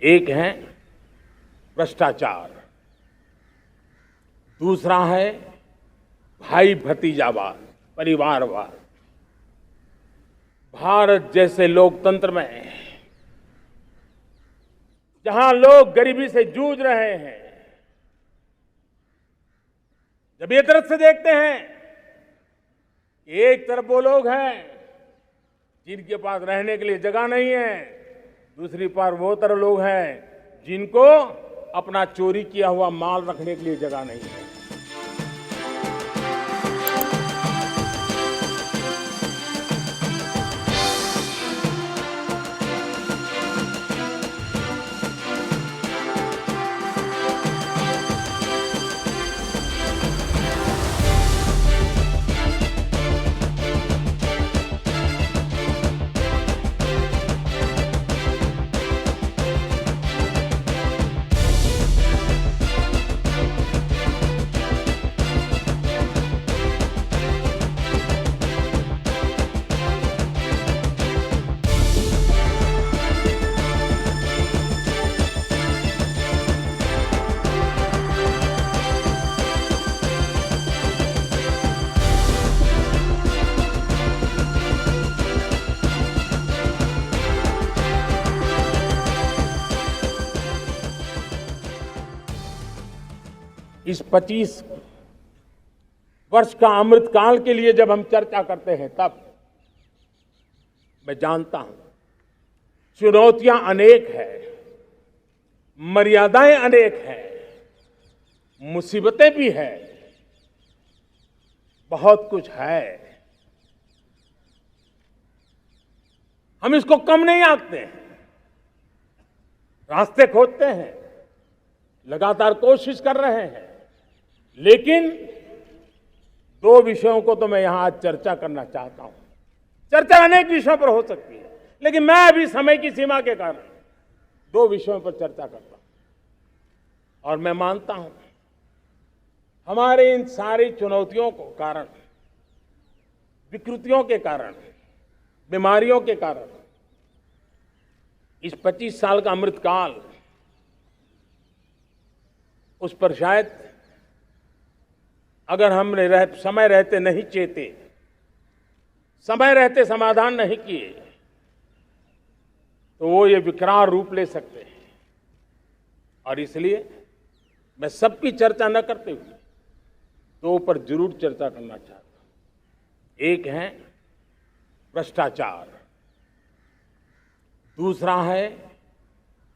एक है भ्रष्टाचार, दूसरा है भाई भतीजावाद, परिवारवाद। भारत जैसे लोकतंत्र में जहां लोग गरीबी से जूझ रहे हैं, जब ये तरफ से देखते हैं कि एक तरफ वो लोग हैं जिनके पास रहने के लिए जगह नहीं है, दूसरी तरफ वो तरह लोग हैं जिनको अपना चोरी किया हुआ माल रखने के लिए जगह नहीं है। इस 25 वर्ष का अमृतकाल के लिए जब हम चर्चा करते हैं, तब मैं जानता हूं चुनौतियां अनेक है, मर्यादाएं अनेक हैं, मुसीबतें भी है, बहुत कुछ है। हम इसको कम नहीं आंकते हैं, रास्ते खोजते हैं, लगातार कोशिश कर रहे हैं, लेकिन दो विषयों को तो मैं यहां आज चर्चा करना चाहता हूं। चर्चा अनेक विषयों पर हो सकती है, लेकिन मैं अभी समय की सीमा के कारण दो विषयों पर चर्चा करता हूं। और मैं मानता हूं हमारे इन सारी चुनौतियों को कारण, विकृतियों के कारण, बीमारियों के कारण इस 25 साल का अमृतकाल, उस पर शायद अगर हमने समय रहते नहीं चेते, समय रहते समाधान नहीं किए, तो वो ये विकराल रूप ले सकते हैं। और इसलिए मैं सबकी चर्चा न करते हुए दो पर जरूर चर्चा करना चाहता हूं। एक है भ्रष्टाचार, दूसरा है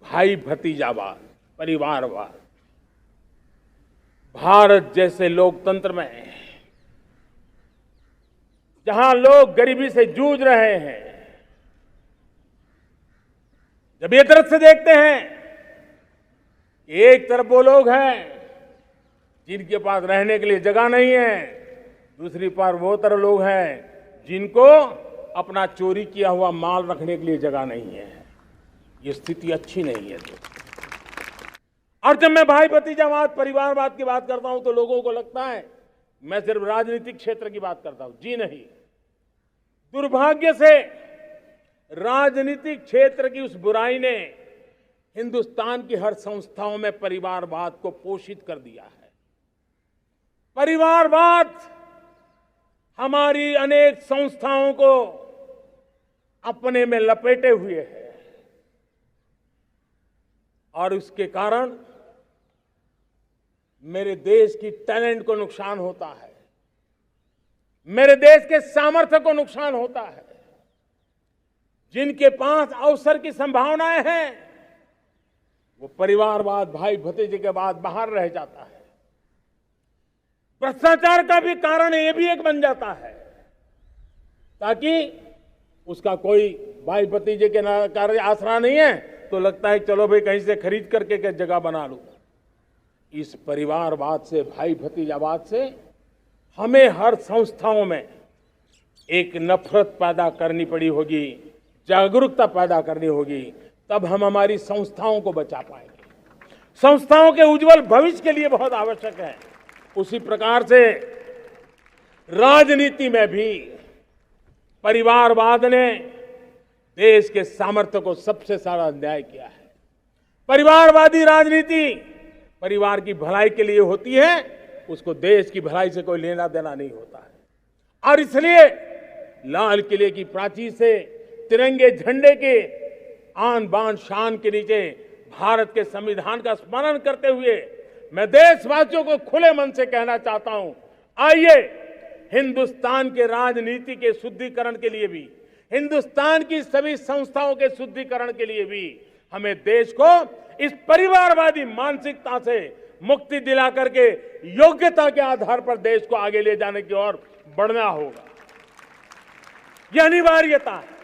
भाई भतीजावाद, परिवारवाद। भारत जैसे लोकतंत्र में जहां लोग गरीबी से जूझ रहे हैं, जब ये तरफ से देखते हैं कि एक तरफ वो लोग हैं जिनके पास रहने के लिए जगह नहीं है, दूसरी तरफ वो तरह लोग हैं जिनको अपना चोरी किया हुआ माल रखने के लिए जगह नहीं है, ये स्थिति अच्छी नहीं है। और जब मैं भाई भतीजावाद, परिवारवाद की बात करता हूं तो लोगों को लगता है मैं सिर्फ राजनीतिक क्षेत्र की बात करता हूं। जी नहीं, दुर्भाग्य से राजनीतिक क्षेत्र की उस बुराई ने हिंदुस्तान की हर संस्थाओं में परिवारवाद को पोषित कर दिया है। परिवारवाद हमारी अनेक संस्थाओं को अपने में लपेटे हुए है और उसके कारण मेरे देश की टैलेंट को नुकसान होता है, मेरे देश के सामर्थ्य को नुकसान होता है। जिनके पास अवसर की संभावनाएं हैं, वो परिवारवाद, भाई भतीजे के बाद बाहर रह जाता है। भ्रष्टाचार का भी कारण ये भी एक बन जाता है, ताकि उसका कोई भाई भतीजे के कार्य आसरा नहीं है तो लगता है चलो भाई कहीं से खरीद करके जगह बना लूं। इस परिवारवाद से, भाई भतीजावाद से हमें हर संस्थाओं में एक नफरत पैदा करनी पड़ी होगी, जागरूकता पैदा करनी होगी, तब हम हमारी संस्थाओं को बचा पाएंगे। संस्थाओं के उज्जवल भविष्य के लिए बहुत आवश्यक है। उसी प्रकार से राजनीति में भी परिवारवाद ने देश के सामर्थ्य को सबसे सारा अन्याय किया है। परिवारवादी राजनीति परिवार की भलाई के लिए होती है, उसको देश की भलाई से कोई लेना देना नहीं होता है। और इसलिए लाल किले की प्राचीर से तिरंगे झंडे के आन बान शान के नीचे भारत के संविधान का स्मरण करते हुए मैं देशवासियों को खुले मन से कहना चाहता हूं, आइए हिंदुस्तान के राजनीति के शुद्धिकरण के लिए भी, हिंदुस्तान की सभी संस्थाओं के शुद्धिकरण के लिए भी हमें देश को इस परिवारवादी मानसिकता से मुक्ति दिला करके योग्यता के आधार पर देश को आगे ले जाने की ओर बढ़ना होगा। यह अनिवार्यता है।